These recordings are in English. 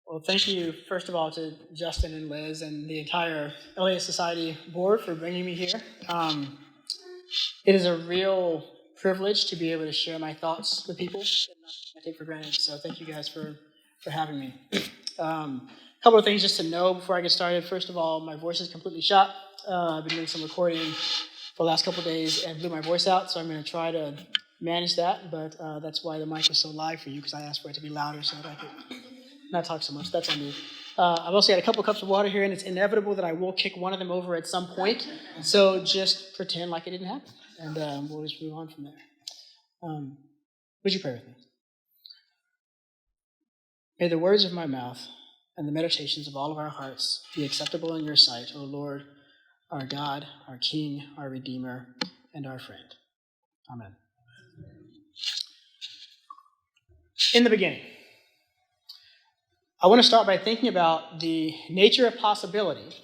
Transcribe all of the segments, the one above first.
Well, thank you, first of all, to Justin and Liz and the entire LA Society board for bringing me here. It is a real privilege to be able to share my thoughts with people that I take for granted. So thank you guys for having me. A couple of things just to know before I get started. First of all, my voice is completely shot. I've been doing some recording for the last couple of days and blew my voice out, so I'm going to try to manage that, but that's why the mic was so live for you, because I asked for it to be louder so that I could not talk so much. That's on me. I've also got a couple of cups of water here, and it's inevitable that I will kick one of them over at some point, so just pretend like it didn't happen, and we'll just move on from there. Would you pray with me? May the words of my mouth and the meditations of all of our hearts be acceptable in your sight, O Lord, our God, our King, our Redeemer, and our friend. Amen. In the beginning, I want to start by thinking about the nature of possibility,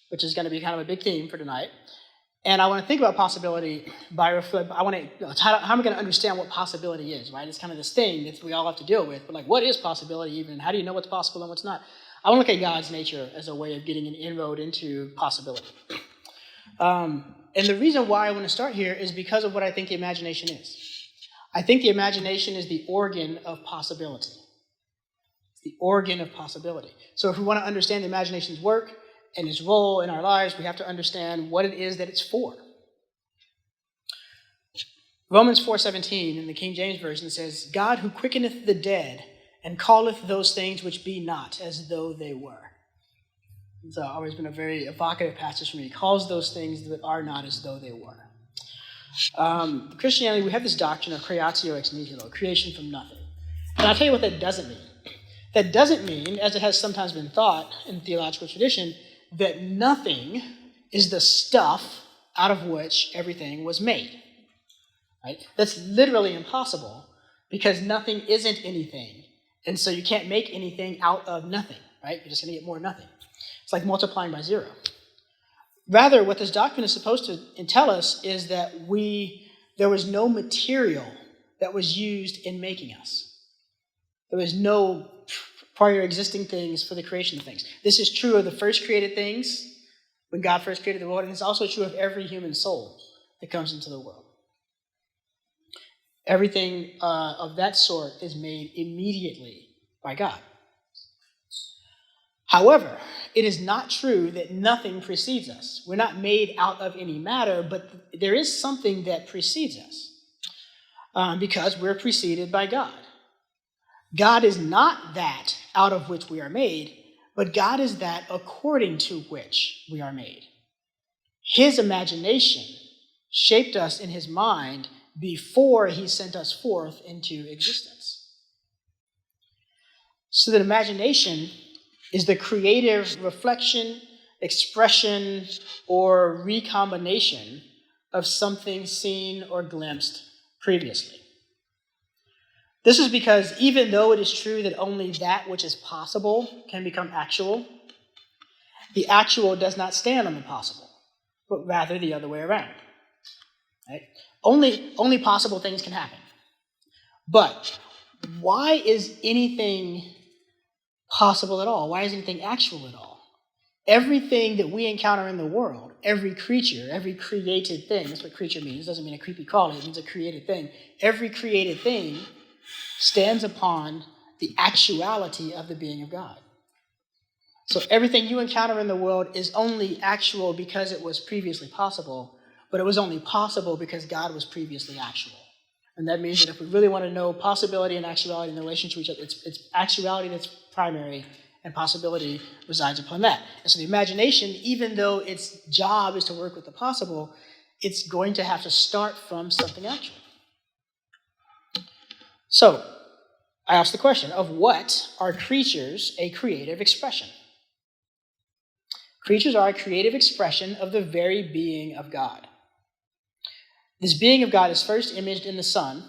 which is going to be kind of a big theme for tonight. And I want to think about possibility how am I going to understand what possibility is, right? It's kind of this thing that we all have to deal with. But what is possibility even? How do you know what's possible and what's not? I want to look at God's nature as a way of getting an inroad into possibility. And the reason why I want to start here is because of what I think the imagination is. I think the imagination is the organ of possibility. It's the organ of possibility. So if we want to understand the imagination's work and its role in our lives, we have to understand what it is that it's for. Romans 4:17 in the King James Version says, God who quickeneth the dead and calleth those things which be not as though they were. It's always been a very evocative passage for me. He calls those things that are not as though they were. Christianity, we have this doctrine of creatio ex nihilo, creation from nothing. And I'll tell you what that doesn't mean. That doesn't mean, as it has sometimes been thought in the theological tradition, that nothing is the stuff out of which everything was made. Right? That's literally impossible because nothing isn't anything. And so you can't make anything out of nothing, right? You're just going to get more nothing. It's like multiplying by zero. Rather, what this doctrine is supposed to tell us is that there was no material that was used in making us. There was no prior existing things for the creation of things. This is true of the first created things, when God first created the world, and it's also true of every human soul that comes into the world. Everything of that sort is made immediately by God. However, it is not true that nothing precedes us. We're not made out of any matter, but there is something that precedes us because we're preceded by God. God is not that out of which we are made, but God is that according to which we are made. His imagination shaped us in his mind before he sent us forth into existence. So that imagination is the creative reflection, expression, or recombination of something seen or glimpsed previously. This is because even though it is true that only that which is possible can become actual, the actual does not stand on the possible, but rather the other way around. Right? Only possible things can happen. But why is anything possible at all? Why is anything actual at all? Everything that we encounter in the world, every creature, every created thing, that's what creature means. It doesn't mean a creepy crawly, it means a created thing. Every created thing stands upon the actuality of the being of God. So everything you encounter in the world is only actual because it was previously possible, but it was only possible because God was previously actual. And that means that if we really want to know possibility and actuality in the relation to each other, it's actuality that's primary, and possibility resides upon that. And so the imagination, even though its job is to work with the possible, it's going to have to start from something actual. So, I ask the question, of what are creatures a creative expression? Creatures are a creative expression of the very being of God. This being of God is first imaged in the Son,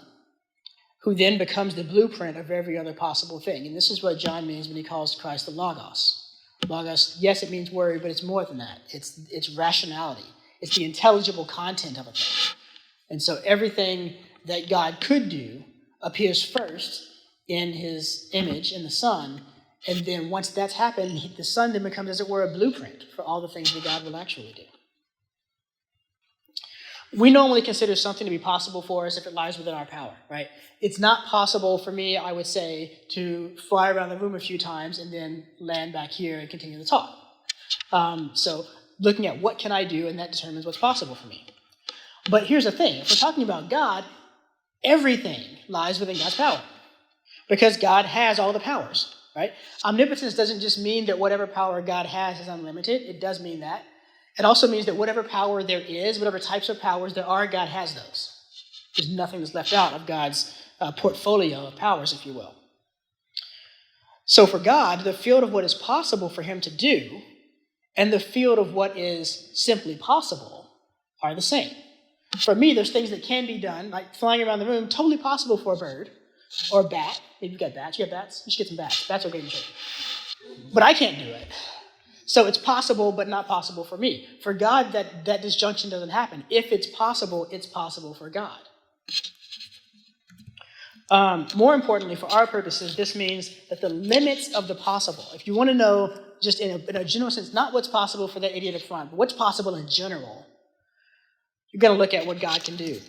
who then becomes the blueprint of every other possible thing. And this is what John means when he calls Christ the Logos. Logos, yes, it means word, but it's more than that. It's rationality. It's the intelligible content of a thing. And so everything that God could do appears first in his image, in the Son, And then once that's happened, the Son then becomes, as it were, a blueprint for all the things that God will actually do. We normally consider something to be possible for us if it lies within our power, right? It's not possible for me, I would say, to fly around the room a few times and then land back here and continue the talk. So looking at what can I do, and that determines what's possible for me. But here's the thing. If we're talking about God, everything lies within God's power because God has all the powers, right? Omnipotence doesn't just mean that whatever power God has is unlimited. It does mean that. It also means that whatever power there is, whatever types of powers there are, God has those. There's nothing that's left out of God's portfolio of powers, if you will. So for God, the field of what is possible for him to do and the field of what is simply possible are the same. For me, there's things that can be done, like flying around the room, totally possible for a bird or a bat. Maybe you've got bats. You got bats? You should get some bats. Bats are great in church. But I can't do it. So it's possible, but not possible for me. For God, that disjunction doesn't happen. If it's possible for God. More importantly, for our purposes, this means that the limits of the possible, if you want to know just in a general sense, not what's possible for that idiot up front, but what's possible in general, you're going to look at what God can do.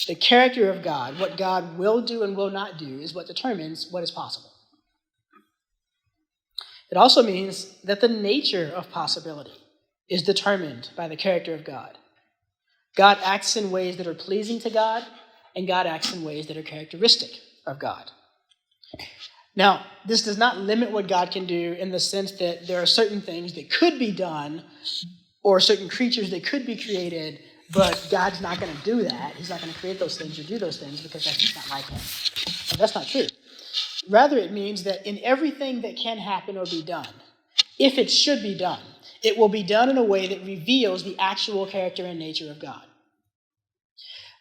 The character of God, what God will do and will not do, is what determines what is possible. It also means that the nature of possibility is determined by the character of God. God acts in ways that are pleasing to God, and God acts in ways that are characteristic of God. Now, this does not limit what God can do in the sense that there are certain things that could be done or certain creatures that could be created, but God's not going to do that. He's not going to create those things or do those things because that's just not like him. And that's not true. Rather, it means that in everything that can happen or be done, if it should be done, it will be done in a way that reveals the actual character and nature of God.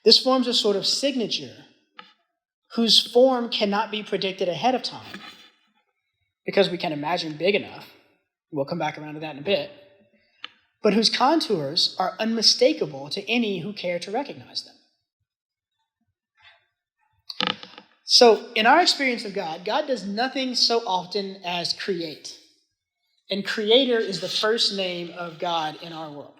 This forms a sort of signature whose form cannot be predicted ahead of time because we can imagine big enough. We'll come back around to that in a bit. But whose contours are unmistakable to any who care to recognize them. So, in our experience of God, God does nothing so often as create. And creator is the first name of God in our world.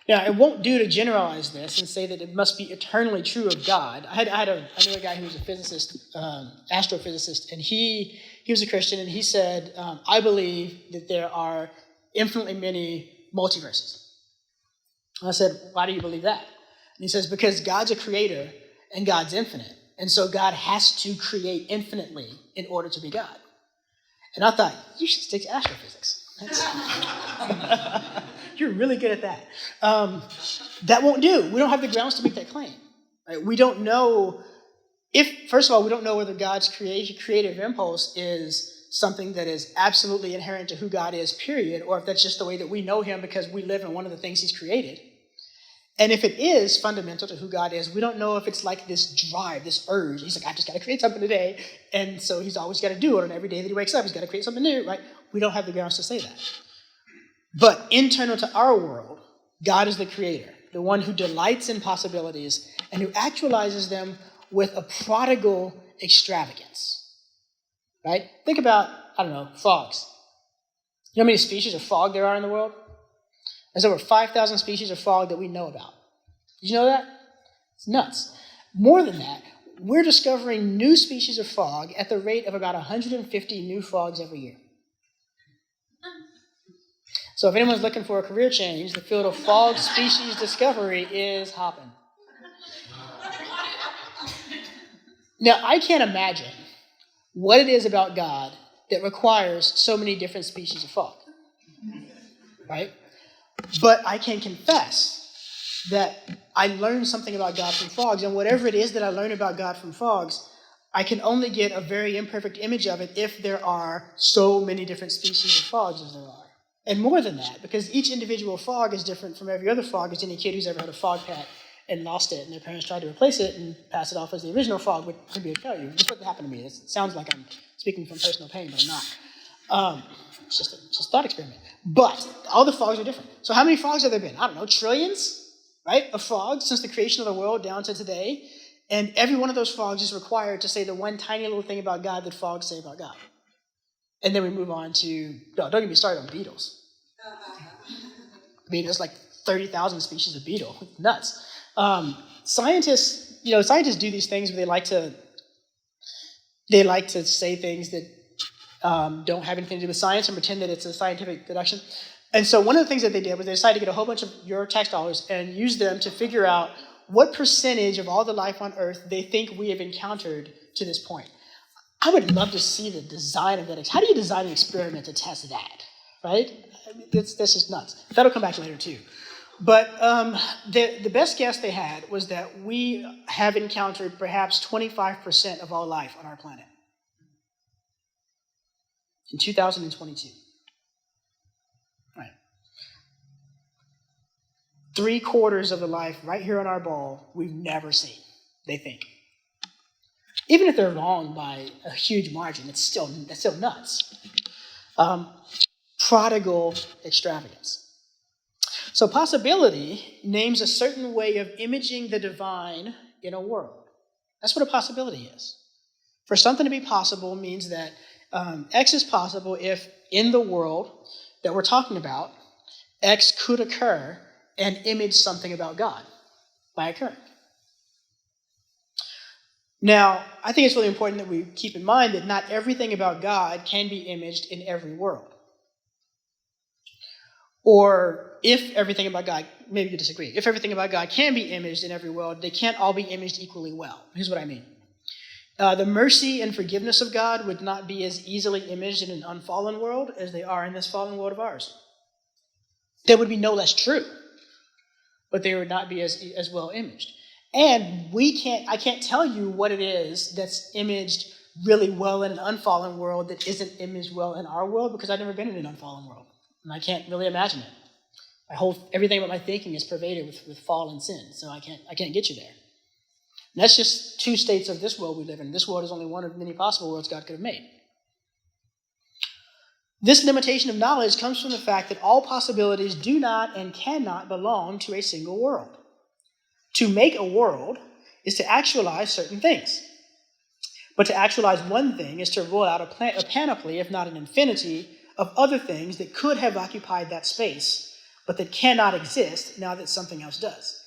Now, it won't do to generalize this and say that it must be eternally true of God. I knew a guy who was a physicist, astrophysicist, and he was a Christian, and he said, I believe that there are infinitely many multiverses. And I said, why do you believe that? And he says, because God's a creator and God's infinite. And so God has to create infinitely in order to be God. And I thought, you should stick to astrophysics. You're really good at that. That won't do. We don't have the grounds to make that claim. Right? We don't know first of all, we don't know whether God's creative impulse is something that is absolutely inherent to who God is, period, or if that's just the way that we know him because we live in one of the things he's created. And if it is fundamental to who God is, we don't know if it's like this drive, this urge. He's like, I just got to create something today. And so he's always got to do it. And every day that he wakes up, he's got to create something new, right? We don't have the grounds to say that. But internal to our world, God is the creator, the one who delights in possibilities and who actualizes them with a prodigal extravagance, right? Think about, frogs. You know how many species of frog there are in the world? There's over 5,000 species of frog that we know about. Did you know that? It's nuts. More than that, we're discovering new species of frog at the rate of about 150 new frogs every year. So if anyone's looking for a career change, the field of frog species discovery is hopping. Now, I can't imagine what it is about God that requires so many different species of frog, right? But I can confess that I learned something about God from frogs, and whatever it is that I learn about God from frogs, I can only get a very imperfect image of it if there are so many different species of frogs as there are. And more than that, because each individual frog is different from every other frog, as any kid who's ever had a frog pet and lost it, and their parents tried to replace it and pass it off as the original frog would be a failure. That's what happened to me. It sounds like I'm speaking from personal pain, but I'm not. It's just a thought experiment. But all the frogs are different. So how many frogs have there been? I don't know, trillions, right, of frogs since the creation of the world down to today. And every one of those frogs is required to say the one tiny little thing about God that frogs say about God. And then we move on to, no, don't get me started on beetles. I mean, there's like 30,000 species of beetle. Nuts. Scientists do these things where they like to say things that don't have anything to do with science and pretend that it's a scientific deduction. And so one of the things that they did was they decided to get a whole bunch of your tax dollars and use them to figure out what percentage of all the life on Earth they think we have encountered to this point. I would love to see the design of that. How do you design an experiment to test that, right? I mean, that's just nuts. That'll come back later too. But the best guess they had was that we have encountered perhaps 25% of all life on our planet in 2022. Right. 3/4 of the life right here on our ball we've never seen, they think. Even if they're wrong by a huge margin, that's still nuts. Prodigal extravagance. So possibility names a certain way of imaging the divine in a world. That's what a possibility is. For something to be possible means that X is possible if in the world that we're talking about, X could occur and image something about God by occurring. Now, I think it's really important that we keep in mind that not everything about God can be imaged in every world. Or if everything about God, maybe you disagree, if everything about God can be imaged in every world, they can't all be imaged equally well. Here's what I mean. The mercy and forgiveness of God would not be as easily imaged in an unfallen world as they are in this fallen world of ours. They would be no less true, but they would not be as well imaged. And I can't tell you what it is that's imaged really well in an unfallen world that isn't imaged well in our world, because I've never been in an unfallen world, and I can't really imagine it. Everything about my thinking is pervaded with fall and sin, so I can't get you there. And that's just 2 states of this world we live in. This world is only one of many possible worlds God could have made. This limitation of knowledge comes from the fact that all possibilities do not and cannot belong to a single world. To make a world is to actualize certain things. But to actualize one thing is to roll out a panoply, if not an infinity, of other things that could have occupied that space, but that cannot exist now that something else does.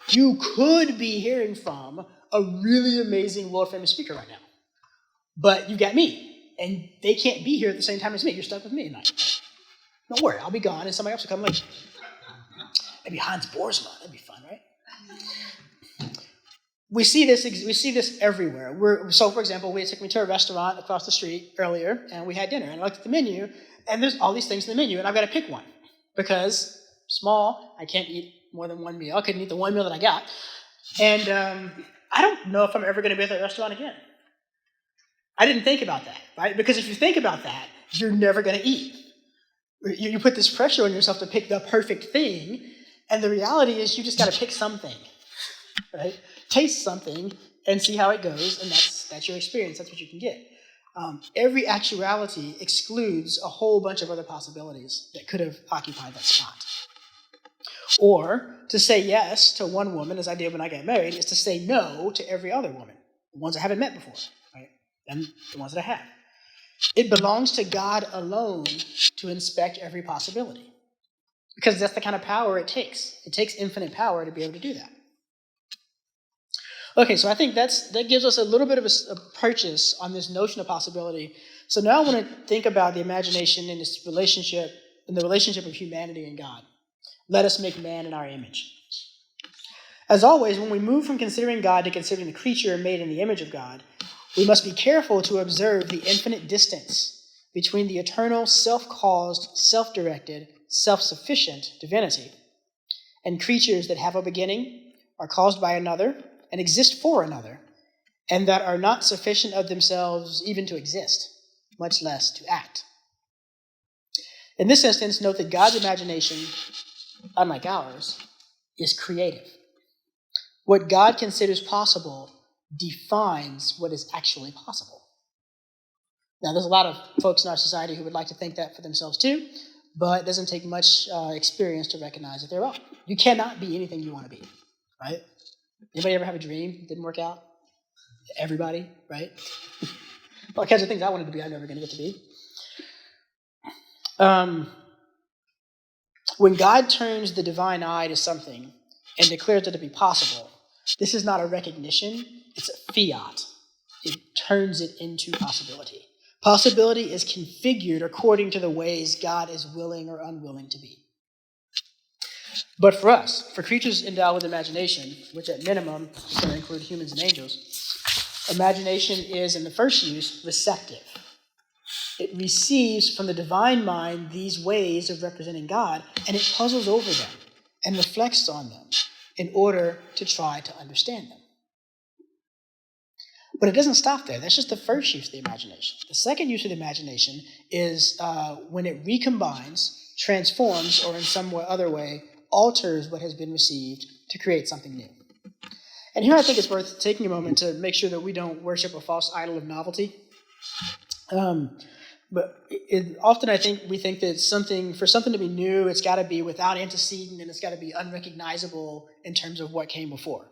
You could be hearing from a really amazing world-famous speaker right now, but you got me, and they can't be here at the same time as me. You're stuck with me tonight. Don't worry, I'll be gone, and somebody else will come later. Maybe Hans Boersma. That'd be fun, right? We see this everywhere. So, for example, they took me to a restaurant across the street earlier, and we had dinner. And I looked at the menu, and there's all these things in the menu, and I've got to pick one because small, I can't eat more than one meal. I couldn't eat the one meal that I got, and I don't know if I'm ever going to be at that restaurant again. I didn't think about that, right? Because if you think about that, you're never going to eat. You put this pressure on yourself to pick the perfect thing, and the reality is you just got to pick something, right? Taste something and see how it goes, and that's your experience. That's what you can get. Every actuality excludes a whole bunch of other possibilities that could have occupied that spot. Or to say yes to one woman, as I did when I got married, is to say no to every other woman, the ones I haven't met before, right? And the ones that I have. It belongs to God alone to inspect every possibility, because that's the kind of power it takes. It takes infinite power to be able to do that. Okay, so I think that gives us a little bit of a purchase on this notion of possibility. So now I want to think about the imagination in this relationship, in the relationship of humanity and God. Let us make man in our image. As always, when we move from considering God to considering the creature made in the image of God, we must be careful to observe the infinite distance between the eternal, self-caused, self-directed, self-sufficient divinity and creatures that have a beginning, are caused by another, and exist for another, and that are not sufficient of themselves even to exist, much less to act. In this instance, note that God's imagination, unlike ours, is creative. What God considers possible defines what is actually possible. Now, there's a lot of folks in our society who would like to think that for themselves too, but it doesn't take much experience to recognize that they're wrong. You cannot be anything you want to be, right? Anybody ever have a dream that didn't work out? Everybody, right? All kinds of things I wanted to be, I'm never going to get to be. When God turns the divine eye to something and declares it to be possible, this is not a recognition, it's a fiat. It turns it into possibility. Possibility is configured according to the ways God is willing or unwilling to be. But for us, for creatures endowed with imagination, which at minimum is going to include humans and angels, imagination is, in the first use, receptive. It receives from the divine mind these ways of representing God, and it puzzles over them and reflects on them in order to try to understand them. But it doesn't stop there. That's just the first use of the imagination. The second use of the imagination is when it recombines, transforms, or in some other way alters what has been received to create something new. And here I think it's worth taking a moment to make sure that we don't worship a false idol of novelty. But often I think we think that for something to be new, it's got to be without antecedent and it's got to be unrecognizable in terms of what came before.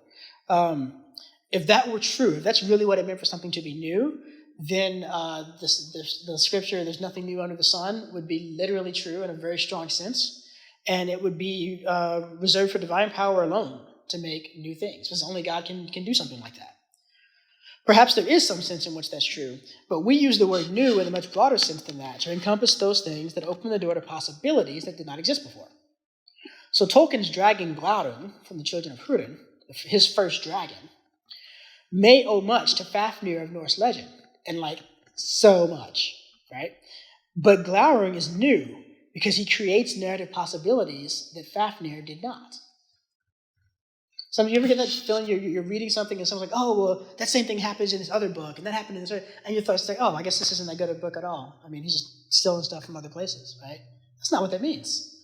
If that were true, if that's really what it meant for something to be new, then the scripture, there's nothing new under the sun, would be literally true in a very strong sense. And it would be reserved for divine power alone to make new things, because only God can do something like that. Perhaps there is some sense in which that's true, but we use the word new in a much broader sense than that to encompass those things that open the door to possibilities that did not exist before. So Tolkien's dragon Glaurung from the Children of Húrin, his first dragon, may owe much to Fafnir of Norse legend, and so much, right? But Glaurung is new because he creates narrative possibilities that Fafnir did not. Some of you ever get that feeling you're reading something and someone's like, oh, well, that same thing happens in this other book, and that happened in this other, and your thoughts like, oh, I guess this isn't that good a book at all. I mean, he's just stealing stuff from other places, right? That's not what that means.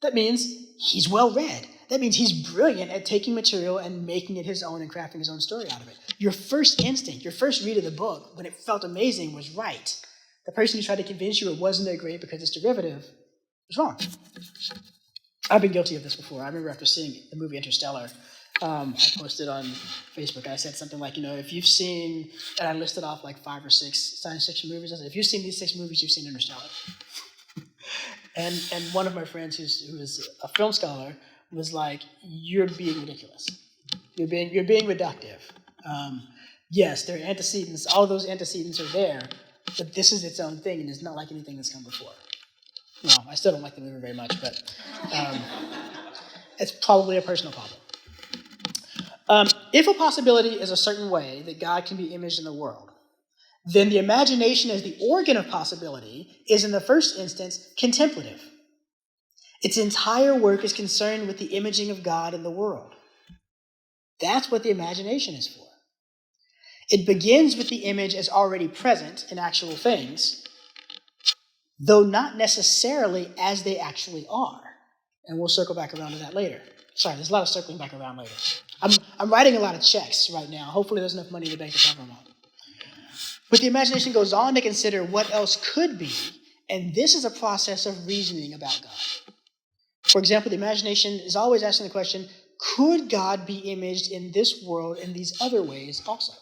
That means he's well-read. That means he's brilliant at taking material and making it his own and crafting his own story out of it. Your first instinct, your first read of the book, when it felt amazing, was right. The person who tried to convince you it wasn't that great because it's derivative was wrong. I've been guilty of this before. I remember after seeing the movie Interstellar, I posted on Facebook, I said something like, if you've seen, and I listed off 5 or 6 science fiction movies, I said, if you've seen these 6 movies, you've seen Interstellar. and one of my friends who is a film scholar was like, you're being ridiculous. You're being reductive. Yes, there are antecedents, all those antecedents are there, but this is its own thing, and it's not like anything that's come before. Well, I still don't like the movie very much, but it's probably a personal problem. If a possibility is a certain way that God can be imaged in the world, then the imagination as the organ of possibility is, in the first instance, contemplative. Its entire work is concerned with the imaging of God in the world. That's what the imagination is for. It begins with the image as already present in actual things, though not necessarily as they actually are. And we'll circle back around to that later. Sorry, there's a lot of circling back around later. I'm writing a lot of checks right now. Hopefully there's enough money in the bank to cover them all. But the imagination goes on to consider what else could be, and this is a process of reasoning about God. For example, the imagination is always asking the question, could God be imaged in this world in these other ways also?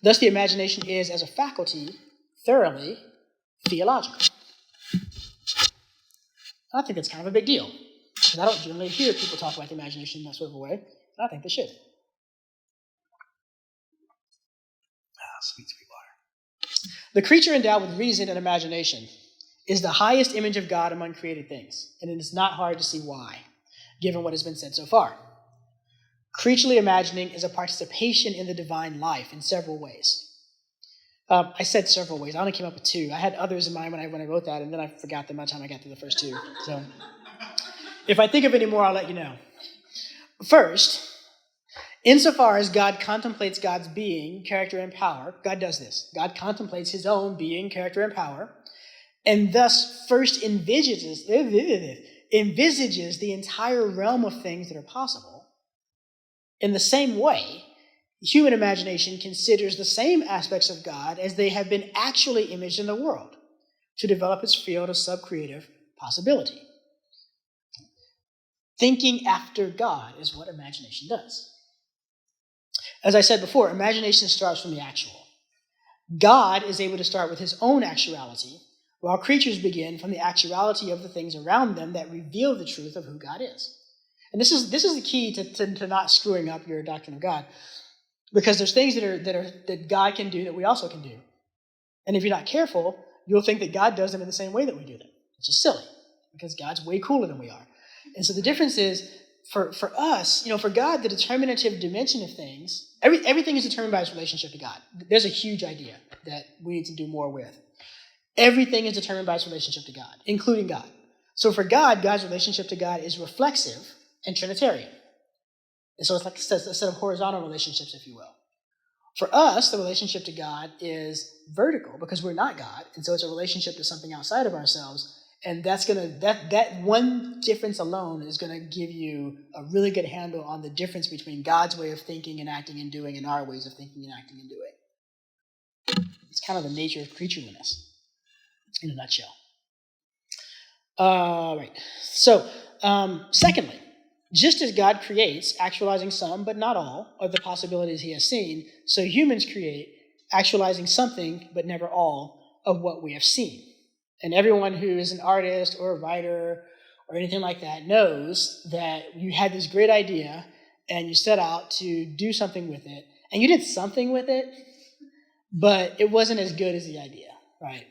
Thus, the imagination is, as a faculty, thoroughly theological. I think that's kind of a big deal, because I don't generally hear people talk about the imagination in that sort of a way, and I think they should. Sweet water. The creature endowed with reason and imagination is the highest image of God among created things, and it is not hard to see why, given what has been said so far. Creaturely imagining is a participation in the divine life in several ways. I said several ways. I only came up with 2. I had others in mind when I wrote that, and then I forgot them by the time I got through the first 2. So if I think of any more, I'll let you know. First, insofar as God contemplates God's being, character, and power, God does this. God contemplates his own being, character, and power, and thus first envisages the entire realm of things that are possible. In the same way, human imagination considers the same aspects of God as they have been actually imaged in the world to develop its field of subcreative possibility. Thinking after God is what imagination does. As I said before, imagination starts from the actual. God is able to start with his own actuality, while creatures begin from the actuality of the things around them that reveal the truth of who God is. And this is the key to not screwing up your doctrine of God, because there's things that God can do that we also can do. And if you're not careful, you'll think that God does them in the same way that we do them, which is silly, because God's way cooler than we are. And so the difference is, for us, for God, the determinative dimension of things, everything is determined by its relationship to God. There's a huge idea that we need to do more with. Everything is determined by its relationship to God, including God. So for God, God's relationship to God is reflexive and Trinitarian. And so it's like a set of horizontal relationships, if you will. For us, the relationship to God is vertical because we're not God, and so it's a relationship to something outside of ourselves. And that one difference alone is going to give you a really good handle on the difference between God's way of thinking and acting and doing and our ways of thinking and acting and doing. It's kind of the nature of creatureliness in a nutshell. Right. So, secondly, just as God creates, actualizing some but not all of the possibilities he has seen, so humans create, actualizing something but never all of what we have seen. And everyone who is an artist or a writer or anything like that knows that you had this great idea and you set out to do something with it, and you did something with it, but it wasn't as good as the idea, right?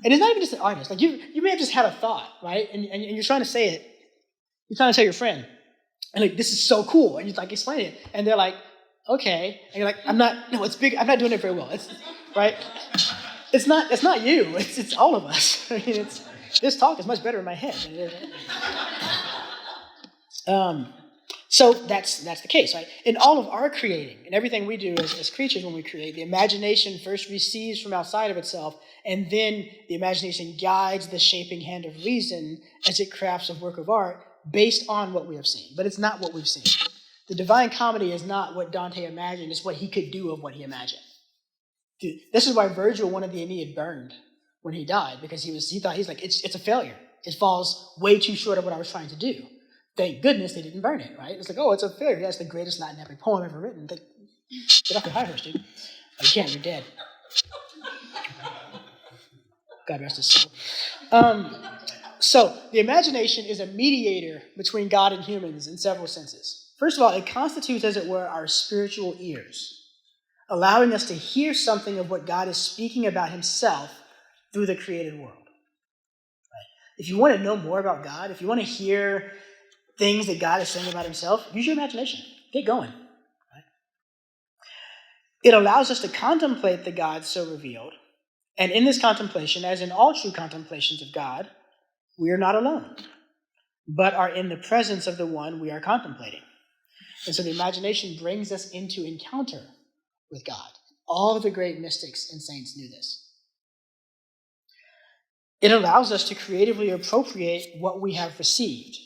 And it's not even just an artist. Like you may have just had a thought, right? And you're trying to say it. You're trying to tell your friend, and like, this is so cool, and you like explain it, and they're like, okay, and you're like, it's big. I'm not doing it very well. It's right. It's not you. It's all of us. I mean, this talk is much better in my head than it is. So that's the case, right? In all of our creating and everything we do as creatures when we create, the imagination first receives from outside of itself, and then the imagination guides the shaping hand of reason as it crafts a work of art based on what we have seen. But it's not what we've seen. The Divine Comedy is not what Dante imagined, it's what he could do of what he imagined. This is why Virgil wanted the Aeneid burned when he died, because he thought, he's like, it's a failure. It falls way too short of what I was trying to do. Thank goodness they didn't burn it, right? It's like, oh, it's a failure. That's the greatest Latin epic poem ever written. Get off your high horse, dude. Oh, you can't, you're dead. God rest his soul. So the imagination is a mediator between God and humans in several senses. First of all, it constitutes, as it were, our spiritual ears, allowing us to hear something of what God is speaking about himself through the created world. Right? If you want to know more about God, if you want to hear things that God is saying about himself, use your imagination. Get going. Right? It allows us to contemplate the God so revealed, and in this contemplation, as in all true contemplations of God, we are not alone, but are in the presence of the one we are contemplating. And so the imagination brings us into encounter with God. All of the great mystics and saints knew this. It allows us to creatively appropriate what we have received,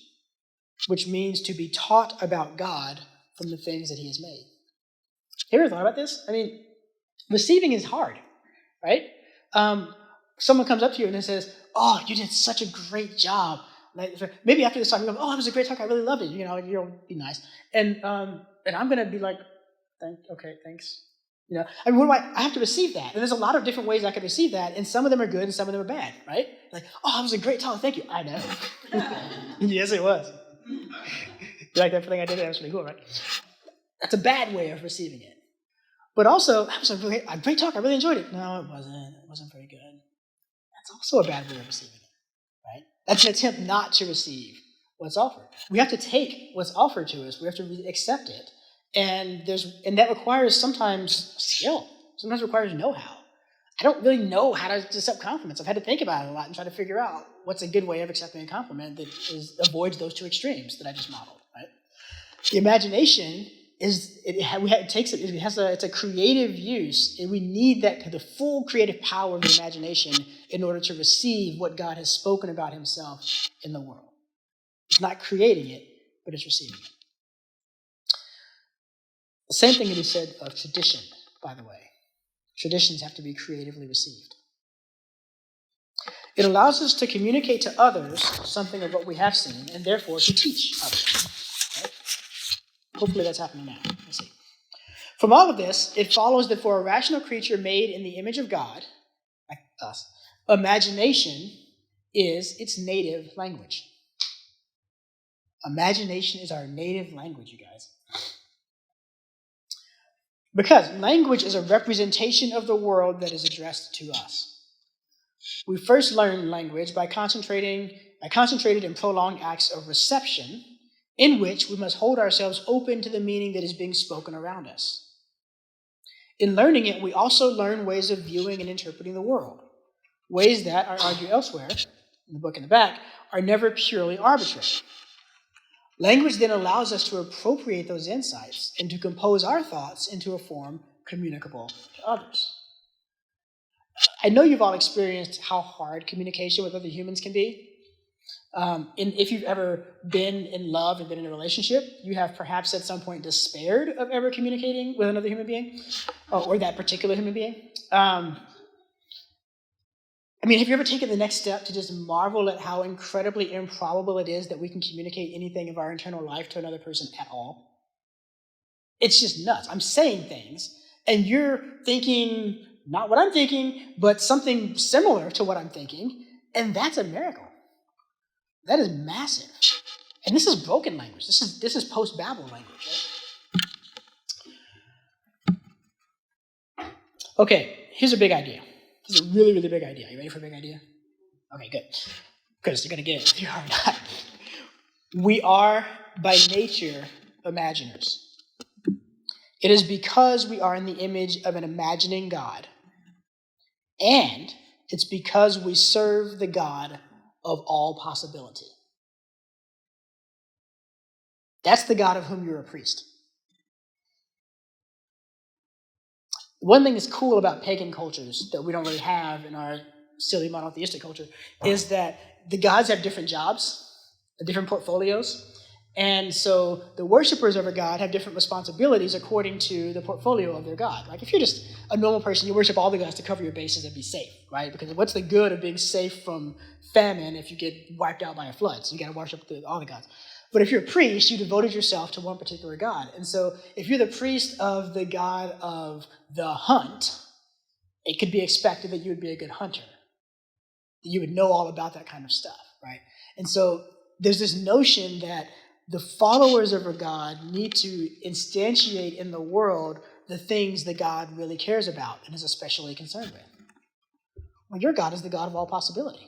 which means to be taught about God from the things that he has made. Have you ever thought about this? I mean, receiving is hard, right? Someone comes up to you and says, oh, you did such a great job. Like, maybe after this talk, you go, oh, it was a great talk. I really loved it. You'll be nice. And I'm going to be like, okay, thanks. I mean, I have to receive that. And there's a lot of different ways I can receive that, and some of them are good and some of them are bad, right? Like, oh, it was a great talk, thank you. I know. Yes, it was. You like that thing I did? That was pretty cool, right? That's a bad way of receiving it. But also, that was a great talk, I really enjoyed it. No, it wasn't. It wasn't very good. That's also a bad way of receiving it, right? That's an attempt not to receive what's offered. We have to take what's offered to us. We have to accept it. And that requires sometimes skill. Sometimes requires know-how. I don't really know how to accept compliments. I've had to think about it a lot and try to figure out what's a good way of accepting a compliment that avoids those two extremes that I just modeled. Right? The imagination it's a creative use, and we need the full creative power of the imagination in order to receive what God has spoken about himself in the world. It's not creating it, but it's receiving it. The same thing can be said of tradition, by the way. Traditions have to be creatively received. It allows us to communicate to others something of what we have seen, and therefore to teach others. Right? Hopefully that's happening now. Let's see. From all of this, it follows that for a rational creature made in the image of God, like us, imagination is its native language. Imagination is our native language, you guys. Because language is a representation of the world that is addressed to us. We first learn language by concentrated and prolonged acts of reception, in which we must hold ourselves open to the meaning that is being spoken around us. In learning it, we also learn ways of viewing and interpreting the world, ways that, I argue elsewhere, in the book in the back, are never purely arbitrary. Language then allows us to appropriate those insights and to compose our thoughts into a form communicable to others. I know you've all experienced how hard communication with other humans can be. And if you've ever been in love and been in a relationship, you have perhaps at some point despaired of ever communicating with another human being, or that particular human being. Have you ever taken the next step to just marvel at how incredibly improbable it is that we can communicate anything of our internal life to another person at all? It's just nuts. I'm saying things, and you're thinking not what I'm thinking, but something similar to what I'm thinking, and that's a miracle. That is massive. And this is broken language. This is post-Babel language, right? Okay, here's a big idea. This is a really, really big idea. You ready for a big idea? Okay, good. Because you're going to get it if you are not. We are, by nature, imaginers. It is because we are in the image of an imagining God, and it's because we serve the God of all possibility. That's the God of whom you're a priest. One thing that's cool about pagan cultures that we don't really have in our silly monotheistic culture is that the gods have different jobs, different portfolios, and so the worshipers of a god have different responsibilities according to the portfolio of their god. Like if you're just a normal person, you worship all the gods to cover your bases and be safe, right? Because what's the good of being safe from famine if you get wiped out by a flood? So you got to worship all the gods. But if you're a priest, you devoted yourself to one particular god. And so if you're the priest of the god of the hunt, it could be expected that you would be a good hunter. That you would know all about that kind of stuff, right? And so there's this notion that the followers of a god need to instantiate in the world the things that God really cares about and is especially concerned with. Well, your God is the God of all possibility.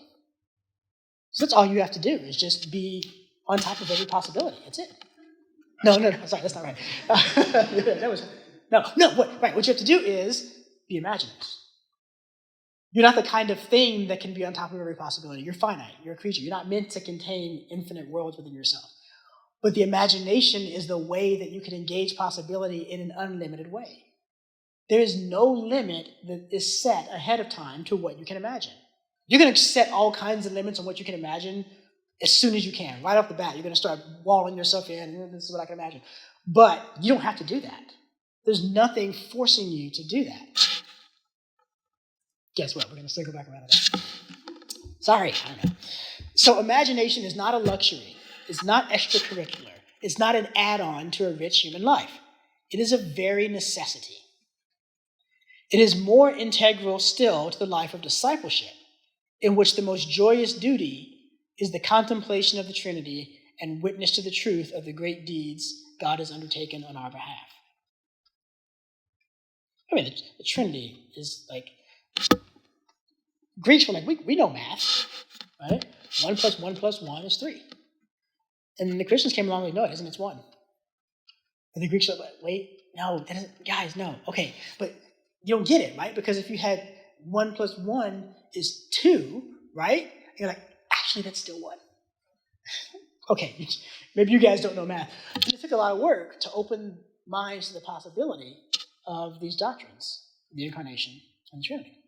So that's all you have to do is just be on top of every possibility. That's it. No, sorry, that's not right. Right. What you have to do is be imaginers. You're not the kind of thing that can be on top of every possibility. You're finite. You're a creature. You're not meant to contain infinite worlds within yourself. But the imagination is the way that you can engage possibility in an unlimited way. There is no limit that is set ahead of time to what you can imagine. You're going to set all kinds of limits on what you can imagine as soon as you can. Right off the bat, you're going to start walling yourself in. This is what I can imagine. But you don't have to do that. There's nothing forcing you to do that. Guess what? We're going to circle back around to that. Sorry, I don't know. So imagination is not a luxury. It's not extracurricular. It's not an add-on to a rich human life. It is a very necessity. It is more integral still to the life of discipleship, in which the most joyous duty is the contemplation of the Trinity and witness to the truth of the great deeds God has undertaken on our behalf. The Trinity is like, Greeks were like, we know math, right? 1 + 1 + 1 is 3. And then the Christians came along and no, it isn't, it's 1. And the Greeks were like, wait, no, that isn't, guys, no. Okay, but you don't get it, right? Because if you had 1 + 1 is 2, right? You're like, actually, that's still 1. Okay, maybe you guys don't know math. But it took a lot of work to open minds to the possibility of these doctrines, the Incarnation and the Trinity.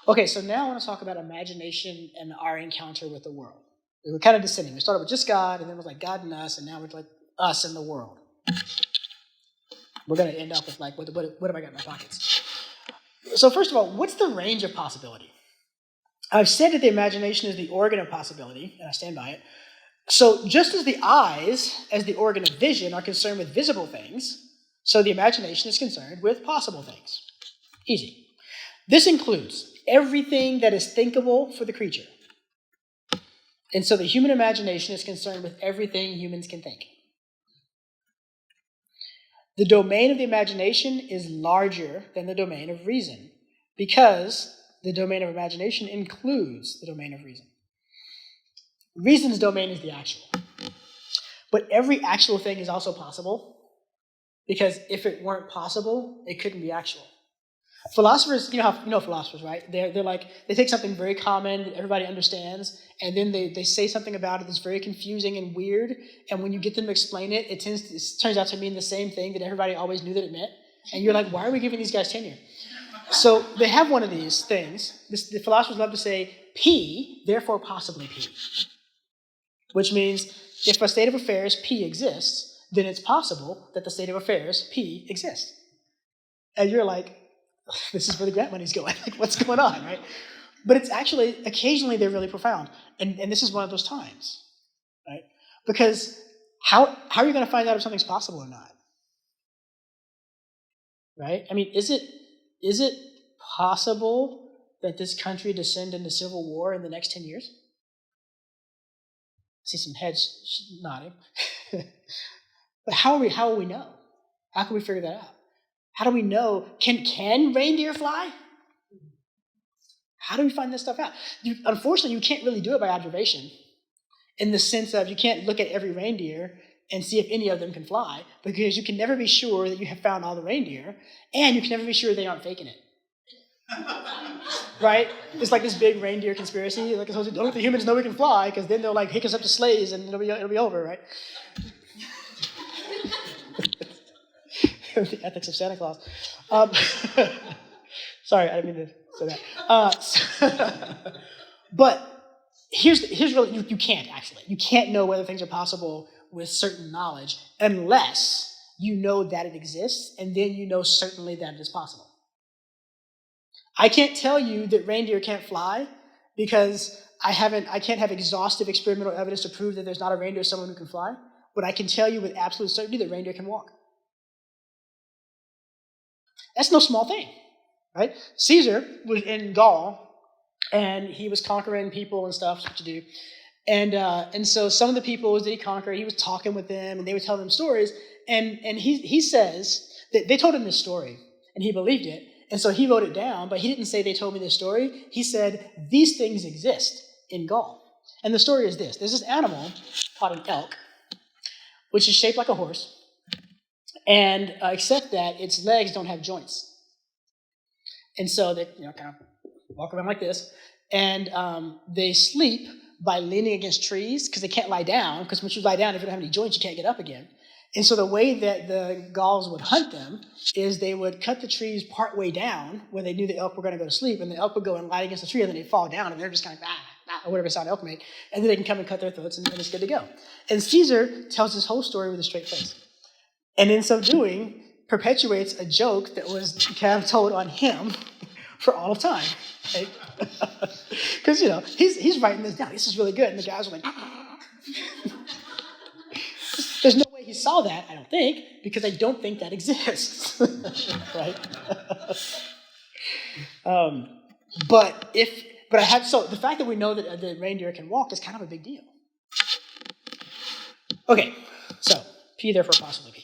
Okay, so now I want to talk about imagination and our encounter with the world. We were kind of descending. We started with just God, and then it was like God and us, and now we're like us and the world. We're going to end up with like, what have I got in my pockets? So first of all, what's the range of possibility? I've said that the imagination is the organ of possibility, and I stand by it. So just as the eyes, as the organ of vision, are concerned with visible things, So the imagination is concerned with possible things. Easy. This includes everything that is thinkable for the creature. And so the human imagination is concerned with everything humans can think. The domain of the imagination is larger than the domain of reason because the domain of imagination includes the domain of reason. Reason's domain is the actual. But every actual thing is also possible because if it weren't possible, it couldn't be actual. Philosophers, you know philosophers, right? They're like, they take something very common that everybody understands, and then they say something about it that's very confusing and weird, and when you get them to explain it, it turns out to mean the same thing that everybody always knew that it meant, and you're like, why are we giving these guys tenure? So they have one of these things. The philosophers love to say, P, therefore possibly P, which means if a state of affairs P exists, then it's possible that the state of affairs P exists. And you're like, this is where the grant money's going. Like, what's going on, right? But it's actually, occasionally they're really profound. And this is one of those times, right? Because how are you going to find out if something's possible or not? Right? I mean, is it possible that this country descend into civil war in the next 10 years? I see some heads nodding. But how will we know? How can we figure that out? How do we know? Can reindeer fly? How do we find this stuff out? Unfortunately, you can't really do it by observation in the sense of you can't look at every reindeer and see if any of them can fly because you can never be sure that you have found all the reindeer and you can never be sure they aren't faking it. Right? It's like this big reindeer conspiracy. Like, don't let the humans know we can fly because then they'll like hick us up to sleighs and it'll be over, right? The ethics of Santa Claus. Sorry, I didn't mean to say that. But here's really, you can't actually. You can't know whether things are possible with certain knowledge unless you know that it exists, and then you know certainly that it is possible. I can't tell you that reindeer can't fly because I can't have exhaustive experimental evidence to prove that there's not a reindeer someone who can fly, but I can tell you with absolute certainty that reindeer can walk. That's no small thing, right? Caesar was in Gaul, and he was conquering people and stuff, what you do. And so some of the people that he conquered, he was talking with them, and they would tell them stories. And he says that they told him this story, and he believed it. And so he wrote it down, but he didn't say they told me this story. He said, these things exist in Gaul. And the story is this. There's this animal called an elk, which is shaped like a horse. And except that its legs don't have joints. And so they kind of walk around like this. And they sleep by leaning against trees because they can't lie down. Because once you lie down, if you don't have any joints, you can't get up again. And so the way that the Gauls would hunt them is they would cut the trees part way down where they knew the elk were going to go to sleep. And the elk would go and lie against the tree, and then they'd fall down. And they're just kind of, or whatever sound elk make. And then they can come and cut their throats, and it's good to go. And Caesar tells this whole story with a straight face. And in so doing, perpetuates a joke that was kind of told on him for all of time. Because, he's writing this down. This is really good. And the guys are like, there's no way he saw that, I don't think, because I don't think that exists. Right? So the fact that we know that the reindeer can walk is kind of a big deal. Okay, so P therefore possibly P.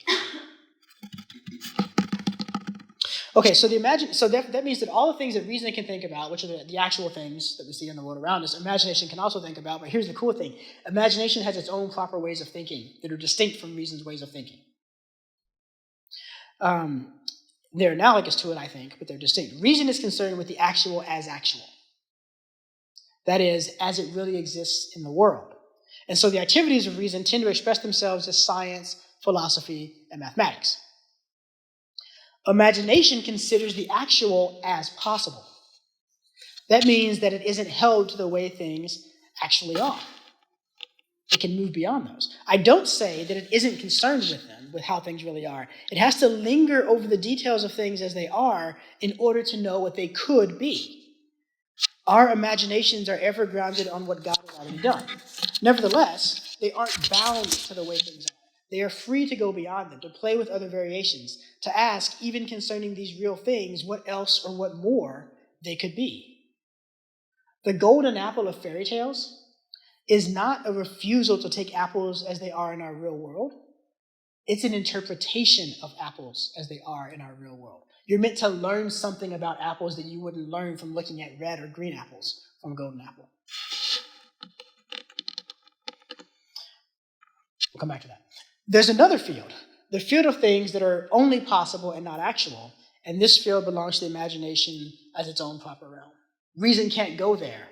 Okay, so that means that all the things that reason can think about, which are the actual things that we see in the world around us, imagination can also think about. But here's the cool thing. Imagination has its own proper ways of thinking that are distinct from reason's ways of thinking. They're analogous to it, I think, but they're distinct. Reason is concerned with the actual as actual. That is, as it really exists in the world. And so the activities of reason tend to express themselves as science, philosophy, and mathematics. Imagination considers the actual as possible. That means that it isn't held to the way things actually are. It can move beyond those. I don't say that it isn't concerned with them, with how things really are. It has to linger over the details of things as they are in order to know what they could be. Our imaginations are ever grounded on what God has already done. Nevertheless, they aren't bound to the way things are. They are free to go beyond them, to play with other variations, to ask, even concerning these real things, what else or what more they could be. The golden apple of fairy tales is not a refusal to take apples as they are in our real world. It's an interpretation of apples as they are in our real world. You're meant to learn something about apples that you wouldn't learn from looking at red or green apples from a golden apple. We'll come back to that. There's another field, the field of things that are only possible and not actual, and this field belongs to the imagination as its own proper realm. Reason can't go there.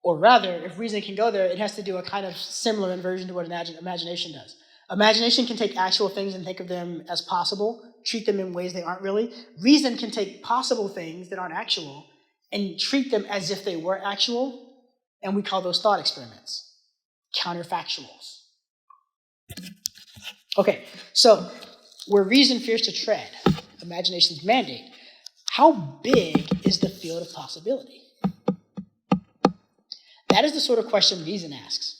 Or rather, if reason can go there, it has to do a kind of similar inversion to what imagination does. Imagination can take actual things and think of them as possible, treat them in ways they aren't really. Reason can take possible things that aren't actual and treat them as if they were actual, and we call those thought experiments, counterfactuals. Okay, so where reason fears to tread, imagination's mandate, how big is the field of possibility? That is the sort of question reason asks.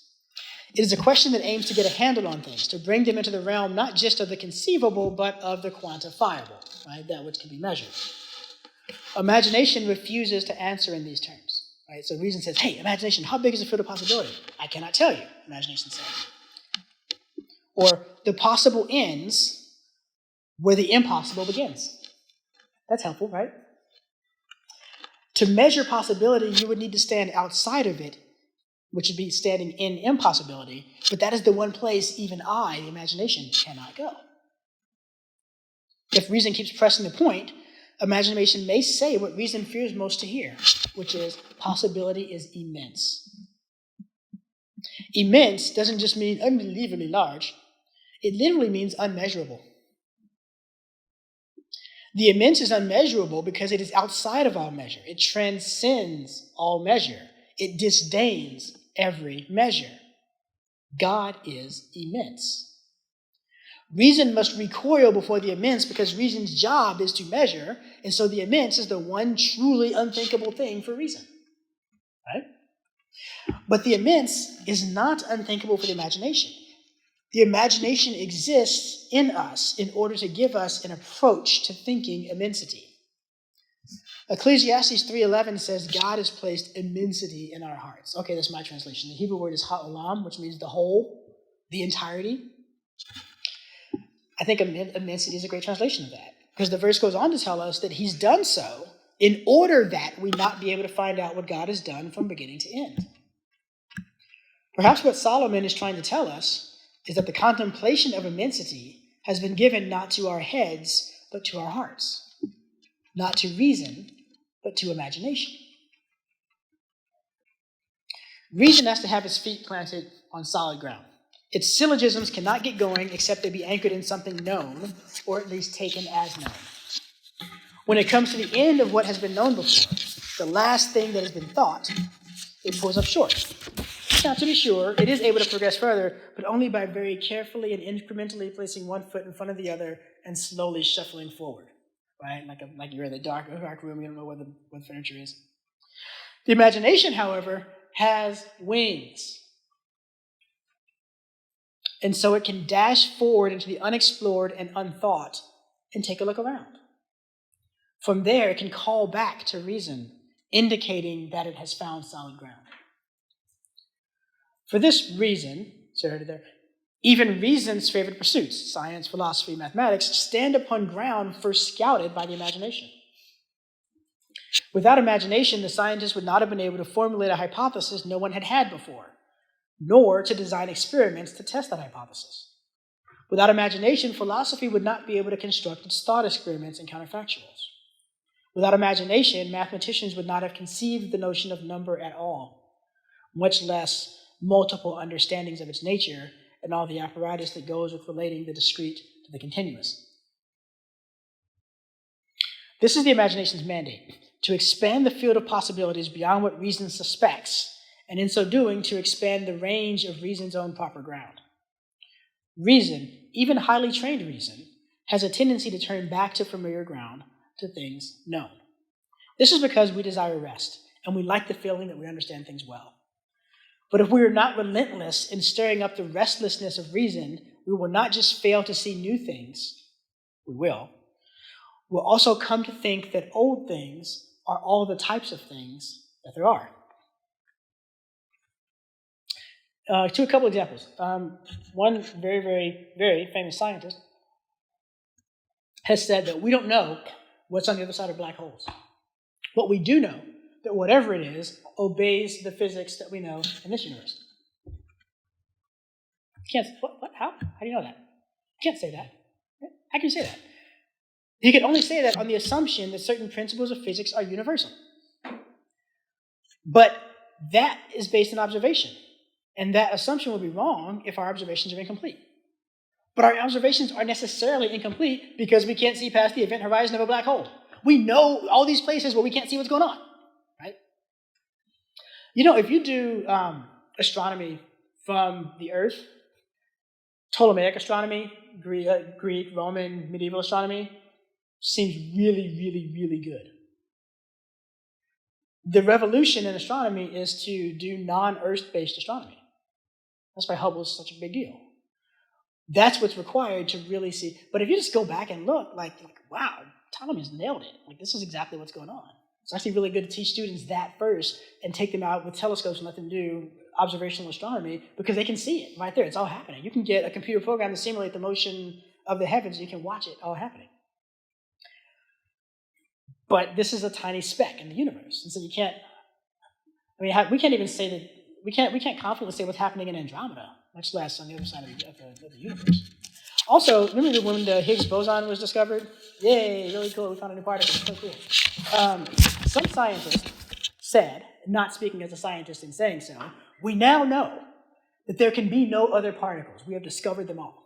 It is a question that aims to get a handle on things, to bring them into the realm not just of the conceivable, but of the quantifiable, right? That which can be measured. Imagination refuses to answer in these terms, right? So reason says, hey, imagination, how big is the field of possibility? I cannot tell you, imagination says. Or the possible ends where the impossible begins. That's helpful, right? To measure possibility, you would need to stand outside of it, which would be standing in impossibility, but that is the one place even I, the imagination, cannot go. If reason keeps pressing the point, imagination may say what reason fears most to hear, which is possibility is immense. Immense doesn't just mean unbelievably large, it literally means unmeasurable. The immense is unmeasurable because it is outside of all measure. It transcends all measure. It disdains every measure. God is immense. Reason must recoil before the immense because reason's job is to measure, and so the immense is the one truly unthinkable thing for reason. Right? But the immense is not unthinkable for the imagination. The imagination exists in us in order to give us an approach to thinking immensity. Ecclesiastes 3:11 says God has placed immensity in our hearts. Okay, that's my translation. The Hebrew word is ha'olam, which means the whole, the entirety. I think immensity is a great translation of that, because the verse goes on to tell us that he's done so in order that we not be able to find out what God has done from beginning to end. Perhaps what Solomon is trying to tell us is that the contemplation of immensity has been given not to our heads, but to our hearts. Not to reason, but to imagination. Reason has to have its feet planted on solid ground. Its syllogisms cannot get going except they be anchored in something known, or at least taken as known. When it comes to the end of what has been known before, the last thing that has been thought, it pulls up short. Now, to be sure, it is able to progress further, but only by very carefully and incrementally placing one foot in front of the other and slowly shuffling forward, right? Like you're in the dark room, you don't know where the furniture is. The imagination, however, has wings. And so it can dash forward into the unexplored and unthought and take a look around. From there, it can call back to reason, indicating that it has found solid ground. For this reason, even reason's favorite pursuits, science, philosophy, mathematics, stand upon ground first scouted by the imagination. Without imagination, the scientists would not have been able to formulate a hypothesis no one had had before, nor to design experiments to test that hypothesis. Without imagination, philosophy would not be able to construct its thought experiments and counterfactuals. Without imagination, mathematicians would not have conceived the notion of number at all, much less multiple understandings of its nature and all the apparatus that goes with relating the discrete to the continuous. This is the imagination's mandate, to expand the field of possibilities beyond what reason suspects, and in so doing, to expand the range of reason's own proper ground. Reason, even highly trained reason, has a tendency to turn back to familiar ground, to things known. This is because we desire rest, and we like the feeling that we understand things well. But if we are not relentless in stirring up the restlessness of reason, we will not just fail to see new things, we will. We'll also come to think that old things are all the types of things that there are. A couple examples. One very, very, very famous scientist has said that we don't know what's on the other side of black holes. But we do know that whatever it is obeys the physics that we know in this universe. You can't, what, how? How do you know that? You can't say that. How can you say that? You can only say that on the assumption that certain principles of physics are universal. But that is based on observation. And that assumption would be wrong if our observations are incomplete. But our observations are necessarily incomplete because we can't see past the event horizon of a black hole. We know all these places where we can't see what's going on, right? You know, if you do astronomy from the Earth, Ptolemaic astronomy, Greek, Roman, medieval astronomy, seems really, really, really good. The revolution in astronomy is to do non-Earth-based astronomy. That's why Hubble is such a big deal. That's what's required to really see. But if you just go back and look, like wow, Ptolemy's nailed it. Like, this is exactly what's going on. It's actually really good to teach students that first and take them out with telescopes and let them do observational astronomy because they can see it right there. It's all happening. You can get a computer program to simulate the motion of the heavens. You can watch it all happening. But this is a tiny speck in the universe. And so you can't, I mean, we can't even say that, we can't confidently say what's happening in Andromeda, much less on the other side of the universe. Also, remember when the Higgs boson was discovered? Yay, really cool, we found a new particle, so cool. Some scientists said, not speaking as a scientist in saying so, we now know that there can be no other particles. We have discovered them all.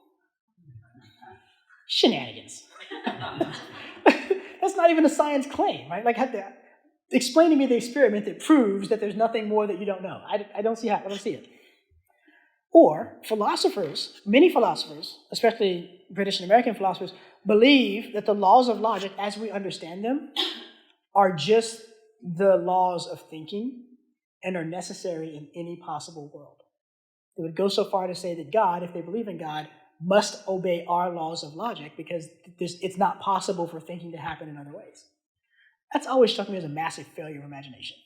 Shenanigans. That's not even a science claim, right? Like, explain to me the experiment that proves that there's nothing more that you don't know. I don't see it. Or philosophers, many philosophers, especially British and American philosophers, believe that the laws of logic, as we understand them, are just the laws of thinking and are necessary in any possible world. They would go so far to say that God, if they believe in God, must obey our laws of logic because it's not possible for thinking to happen in other ways. That's always struck me as a massive failure of imagination.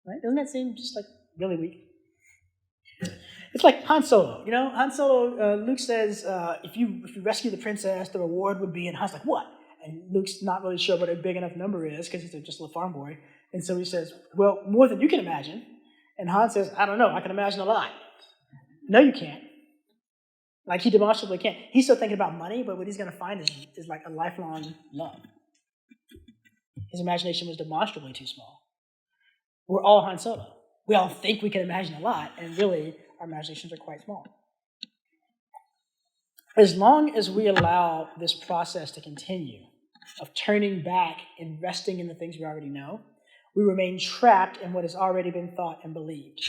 Right? Doesn't that seem just like really weak? It's like Han Solo. You know, Han Solo, Luke says, if you rescue the princess, the reward would be, and Han's like, what? And Luke's not really sure what a big enough number is because he's just a little farm boy. And so he says, well, more than you can imagine. And Han says, I don't know, I can imagine a lot. No, you can't. Like, he demonstrably can't. He's still thinking about money, but what he's going to find is like a lifelong love. His imagination was demonstrably too small. We're all Han Solo. We all think we can imagine a lot, and really, our imaginations are quite small. As long as we allow this process to continue, of turning back and resting in the things we already know, we remain trapped in what has already been thought and believed.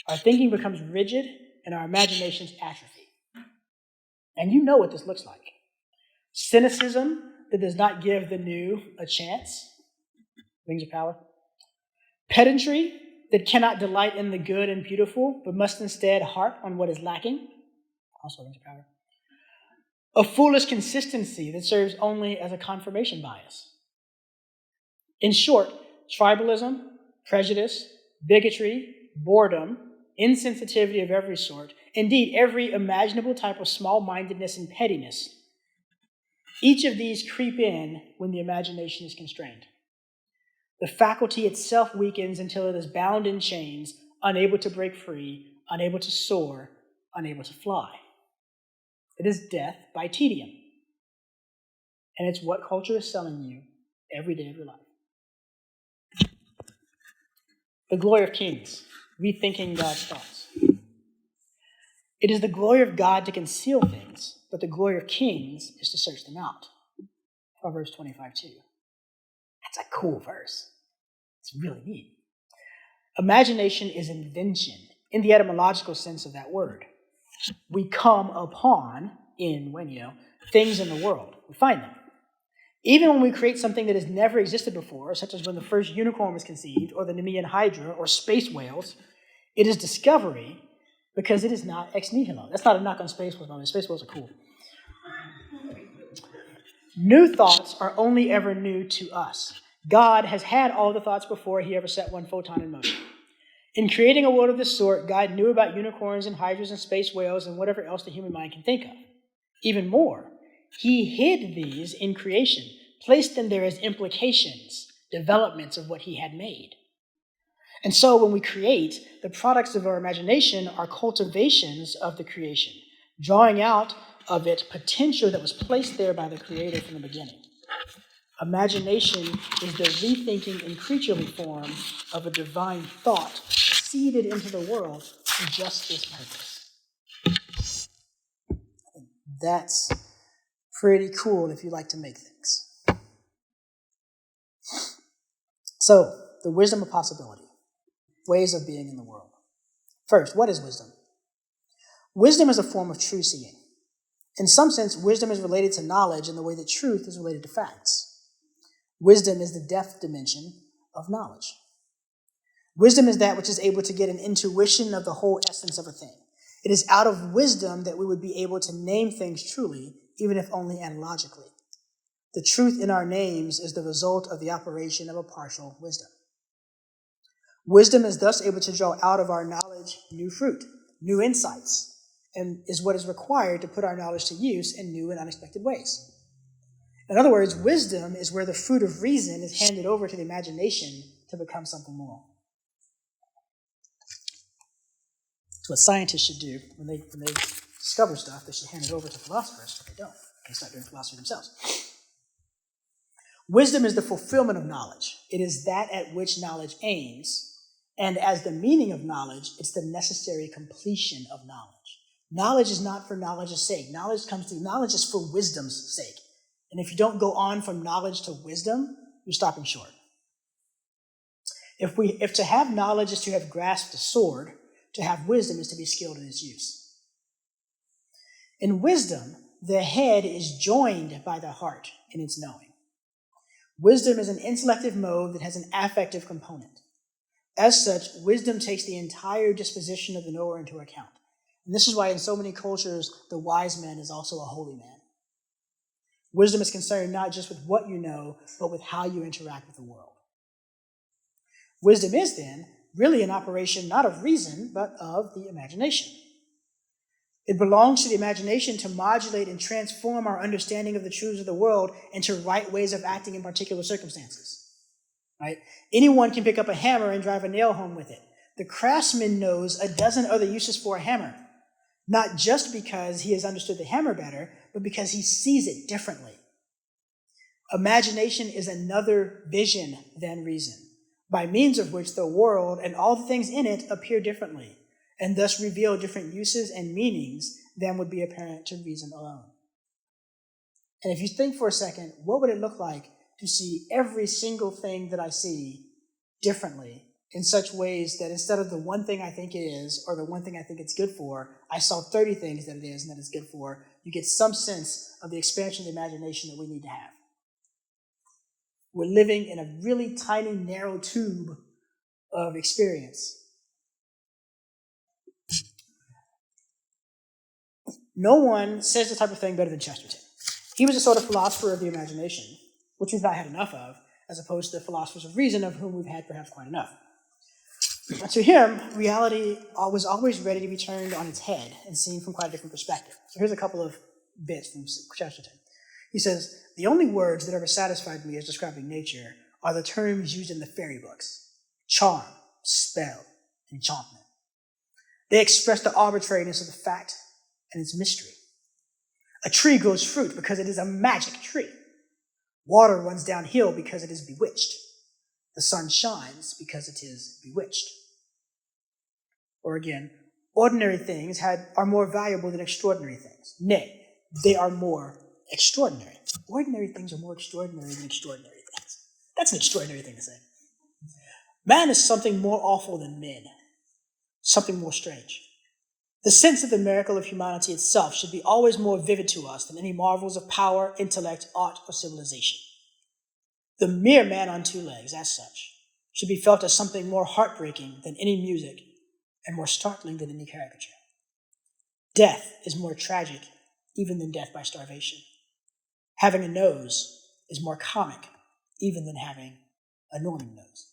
Our thinking becomes rigid, and our imaginations atrophy. And you know what this looks like. Cynicism that does not give the new a chance, rings of power. Pedantry that cannot delight in the good and beautiful, but must instead harp on what is lacking, also rings of power. A foolish consistency that serves only as a confirmation bias. In short, tribalism, prejudice, bigotry, boredom, insensitivity of every sort, indeed every imaginable type of small-mindedness and pettiness. Each of these creep in when the imagination is constrained. The faculty itself weakens until it is bound in chains, unable to break free, unable to soar, unable to fly. It is death by tedium. And it's what culture is selling you every day of your life. The glory of kings, rethinking God's thoughts. It is the glory of God to conceal things, but the glory of kings is to search them out. Proverbs 25:2. That's a cool verse. It's really neat. Imagination is invention in the etymological sense of that word. We come upon, things in the world. We find them. Even when we create something that has never existed before, such as when the first unicorn was conceived, or the Nemean Hydra, or space whales, It is discovery because it is not ex nihilo. That's not a knock on space whales, by the way. Space whales are cool. New thoughts are only ever new to us. God has had all the thoughts before he ever set one photon in motion. In creating a world of this sort, God knew about unicorns and hydras and space whales and whatever else the human mind can think of. Even more, he hid these in creation, placed them there as implications, developments of what he had made. And so when we create, the products of our imagination are cultivations of the creation, drawing out of it potential that was placed there by the Creator from the beginning. Imagination is the rethinking in creaturely form of a divine thought seeded into the world for just this purpose. That's pretty cool if you like to make things. So, the wisdom of possibility, ways of being in the world. First, what is wisdom? Wisdom is a form of true seeing. In some sense, wisdom is related to knowledge in the way that truth is related to facts. Wisdom is the depth dimension of knowledge. Wisdom is that which is able to get an intuition of the whole essence of a thing. It is out of wisdom that we would be able to name things truly, even if only analogically. The truth in our names is the result of the operation of a partial wisdom. Wisdom is thus able to draw out of our knowledge new fruit, new insights, and is what is required to put our knowledge to use in new and unexpected ways. In other words, wisdom is where the fruit of reason is handed over to the imagination to become something more. It's what scientists should do when they discover stuff. They should hand it over to philosophers, but they don't. They start doing philosophy themselves. Wisdom is the fulfillment of knowledge. It is that at which knowledge aims, and as the meaning of knowledge, it's the necessary completion of knowledge. Knowledge is not for knowledge's sake. Knowledge is for wisdom's sake. And if you don't go on from knowledge to wisdom, you're stopping short. If to have knowledge is to have grasped a sword, to have wisdom is to be skilled in its use. In wisdom, the head is joined by the heart in its knowing. Wisdom is an intellective mode that has an affective component. As such, wisdom takes the entire disposition of the knower into account. And this is why in so many cultures, the wise man is also a holy man. Wisdom is concerned not just with what you know, but with how you interact with the world. Wisdom is then really an operation not of reason, but of the imagination. It belongs to the imagination to modulate and transform our understanding of the truths of the world into right ways of acting in particular circumstances. Right? Anyone can pick up a hammer and drive a nail home with it. The craftsman knows a dozen other uses for a hammer, not just because he has understood the hammer better, but because he sees it differently. Imagination is another vision than reason, by means of which the world and all the things in it appear differently, and thus reveal different uses and meanings than would be apparent to reason alone. And if you think for a second, what would it look like to see every single thing that I see differently in such ways that instead of the one thing I think it is or the one thing I think it's good for, I saw 30 things that it is and that it's good for, you get some sense of the expansion of the imagination that we need to have. We're living in a really tiny, narrow tube of experience. No one says this type of thing better than Chesterton. He was a sort of philosopher of the imagination, which we've not had enough of, as opposed to the philosophers of reason, of whom we've had perhaps quite enough. To him, reality was always ready to be turned on its head and seen from quite a different perspective. So here's a couple of bits from Chesterton. He says, "The only words that ever satisfied me as describing nature are the terms used in the fairy books: charm, spell, enchantment. They express the arbitrariness of the fact and its mystery. A tree grows fruit because it is a magic tree. Water runs downhill because it is bewitched. The sun shines because it is bewitched." Or again, ordinary things are more valuable than extraordinary things. Nay, they are more extraordinary. Ordinary things are more extraordinary than extraordinary things. That's an extraordinary thing to say. Man is something more awful than men, something more strange. The sense of the miracle of humanity itself should be always more vivid to us than any marvels of power, intellect, art, or civilization. The mere man on two legs, as such, should be felt as something more heartbreaking than any music and more startling than any caricature. Death is more tragic even than death by starvation. Having a nose is more comic even than having a normal nose.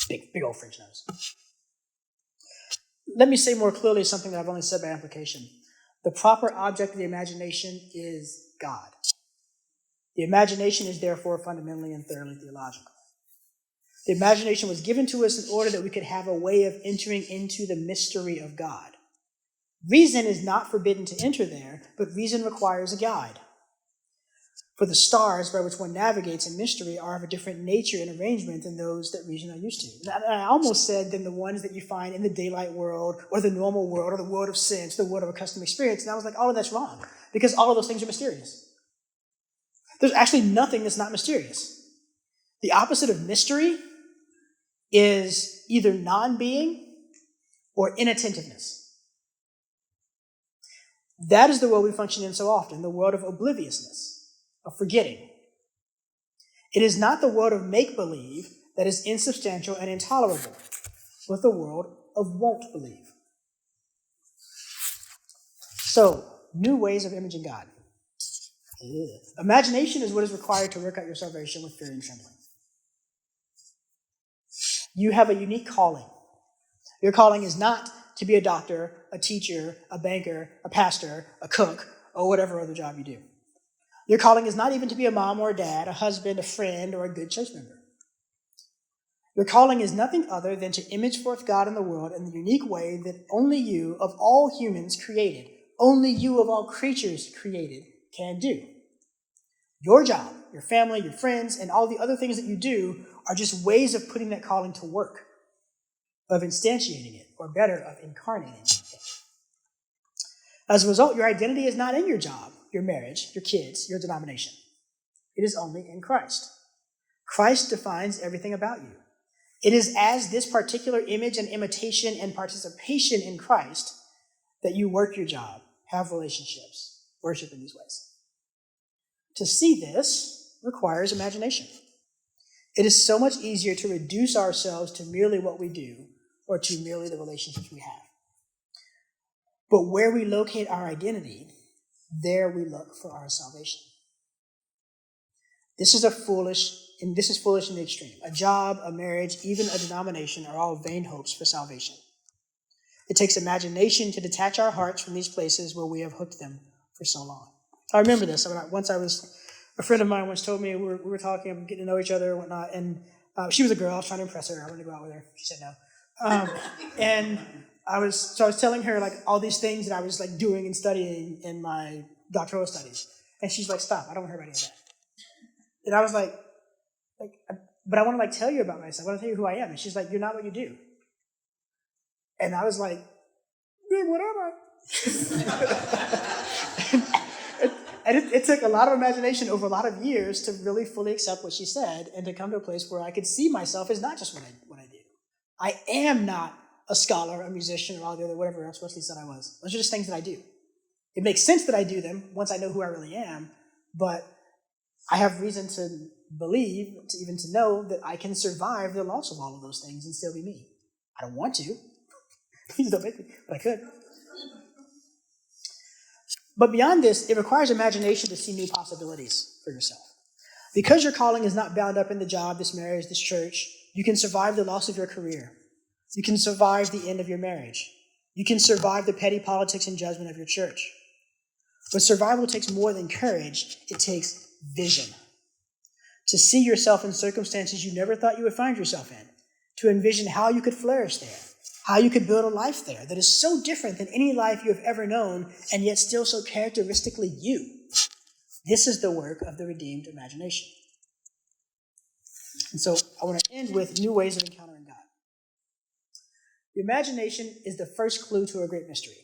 Big old French nose. Let me say more clearly something that I've only said by implication. The proper object of the imagination is God. The imagination is therefore fundamentally and thoroughly theological. The imagination was given to us in order that we could have a way of entering into the mystery of God. Reason is not forbidden to enter there, but reason requires a guide. For the stars by which one navigates in mystery are of a different nature and arrangement than those that reason are used to. And I almost said than the ones that you find in the daylight world or the normal world or the world of sense, the world of accustomed experience. And I was like, all of that's wrong because all of those things are mysterious. There's actually nothing that's not mysterious. The opposite of mystery is either non-being or inattentiveness. That is the world we function in so often, the world of obliviousness, of forgetting. It is not the world of make-believe that is insubstantial and intolerable, but the world of won't-believe. So, new ways of imaging God. Imagination is what is required to work out your salvation with fear and trembling. You have a unique calling. Your calling is not to be a doctor, a teacher, a banker, a pastor, a cook, or whatever other job you do. Your calling is not even to be a mom or a dad, a husband, a friend, or a good church member. Your calling is nothing other than to image forth God in the world in the unique way that only you, of all humans created, only you of all creatures created, can do. Your job, your family, your friends, and all the other things that you do are just ways of putting that calling to work, of instantiating it, or better, of incarnating it. As a result, your identity is not in your job, your marriage, your kids, your denomination. It is only in Christ. Christ defines everything about you. It is as this particular image and imitation and participation in Christ that you work your job, have relationships, worship in these ways. To see this requires imagination. It is so much easier to reduce ourselves to merely what we do or to merely the relationships we have. But where we locate our identity, there we look for our salvation. This is foolish in the extreme. A job, a marriage, even a denomination are all vain hopes for salvation. It takes imagination to detach our hearts from these places where we have hooked them for so long. I remember this. A friend of mine once told me, we were talking, getting to know each other and whatnot, and she was a girl. I was trying to impress her. I wanted to go out with her. She said no. And I was telling her like all these things that I was like doing and studying in my doctoral studies. And she's like, stop, I don't want to hear about any of that. And I was like, but I want to tell you about myself. I want to tell you who I am. And she's like, you're not what you do. And I was like, then what am I? And it took a lot of imagination over a lot of years to really fully accept what she said and to come to a place where I could see myself as not just what I do. I am not a scholar, a musician, or all the other whatever else Wesley said I was. Those are just things that I do. It makes sense that I do them once I know who I really am, but I have reason to believe, even to know that I can survive the loss of all of those things and still be me. I don't want to. Please don't make me, but I could. But beyond this, it requires imagination to see new possibilities for yourself. Because your calling is not bound up in the job, this marriage, this church, you can survive the loss of your career. You can survive the end of your marriage. You can survive the petty politics and judgment of your church. But survival takes more than courage. It takes vision. To see yourself in circumstances you never thought you would find yourself in. To envision how you could flourish there. How you could build a life there that is so different than any life you have ever known and yet still so characteristically you. This is the work of the redeemed imagination. And so I want to end with new ways of encountering God. The imagination is the first clue to a great mystery.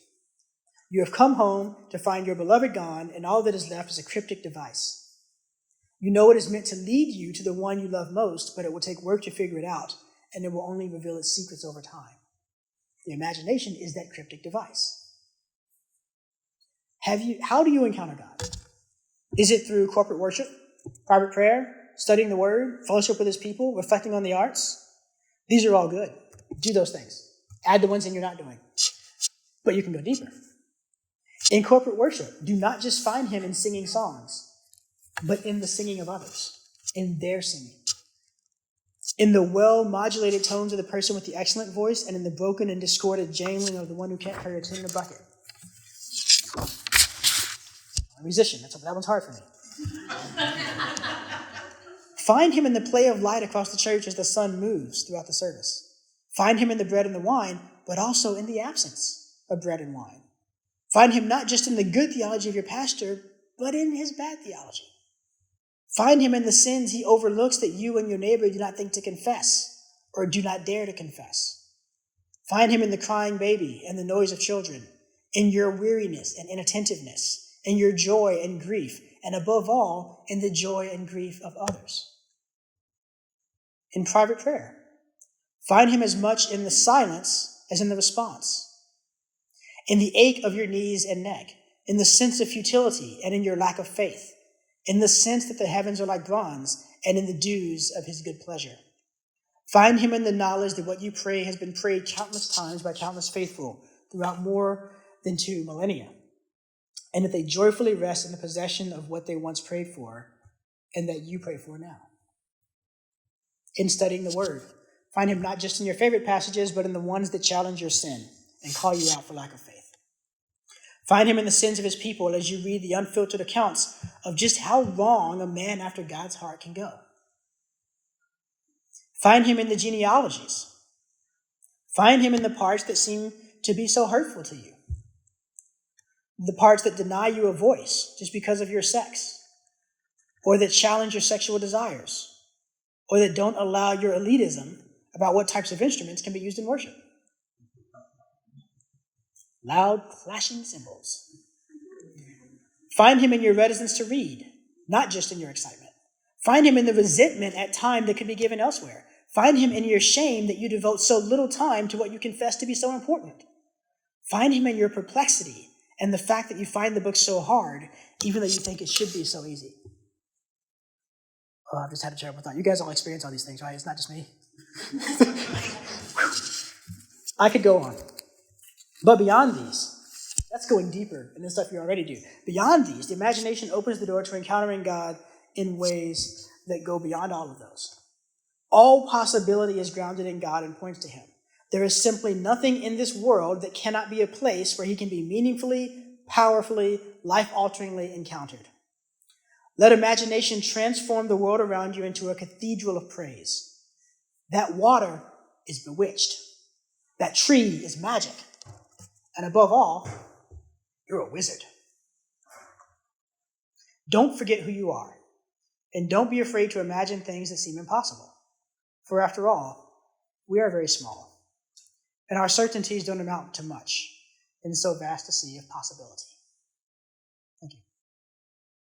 You have come home to find your beloved gone, and all that is left is a cryptic device. You know it is meant to lead you to the one you love most, but it will take work to figure it out, and it will only reveal its secrets over time. The imagination is that cryptic device. How do you encounter God? Is it through corporate worship, private prayer, studying the Word, fellowship with His people, reflecting on the arts? These are all good. Do those things. Add the ones that you're not doing. But you can go deeper. In corporate worship, do not just find him in singing songs, but in the singing of others, in their singing. In the well-modulated tones of the person with the excellent voice, and in the broken and discordant jangling of the one who can't carry a tune in a bucket. I'm a musician, that one's hard for me. Find him in the play of light across the church as the sun moves throughout the service. Find him in the bread and the wine, but also in the absence of bread and wine. Find him not just in the good theology of your pastor, but in his bad theology. Find him in the sins he overlooks that you and your neighbor do not think to confess or do not dare to confess. Find him in the crying baby and the noise of children, in your weariness and inattentiveness, in your joy and grief, and above all, in the joy and grief of others. In private prayer, find him as much in the silence as in the response, in the ache of your knees and neck, in the sense of futility and in your lack of faith, in the sense that the heavens are like bronze, and in the dews of his good pleasure. Find him in the knowledge that what you pray has been prayed countless times by countless faithful throughout more than 2 millennia, and that they joyfully rest in the possession of what they once prayed for, and that you pray for now. In studying the word, find him not just in your favorite passages, but in the ones that challenge your sin and call you out for lack of faith. Find him in the sins of his people as you read the unfiltered accounts of just how wrong a man after God's heart can go. Find him in the genealogies. Find him in the parts that seem to be so hurtful to you. The parts that deny you a voice just because of your sex, or that challenge your sexual desires, or that don't allow your elitism about what types of instruments can be used in worship. Loud, clashing cymbals. Find him in your reticence to read, not just in your excitement. Find him in the resentment at time that could be given elsewhere. Find him in your shame that you devote so little time to what you confess to be so important. Find him in your perplexity and the fact that you find the book so hard, even though you think it should be so easy. Oh, I've just had a terrible thought. You guys all experience all these things, right? It's not just me. I could go on. But beyond these, that's going deeper in the stuff you already do. Beyond these, the imagination opens the door to encountering God in ways that go beyond all of those. All possibility is grounded in God and points to him. There is simply nothing in this world that cannot be a place where he can be meaningfully, powerfully, life-alteringly encountered. Let imagination transform the world around you into a cathedral of praise. That water is bewitched. That tree is magic. And above all, you're a wizard. Don't forget who you are, and don't be afraid to imagine things that seem impossible. For after all, we are very small, and our certainties don't amount to much in so vast a sea of possibility.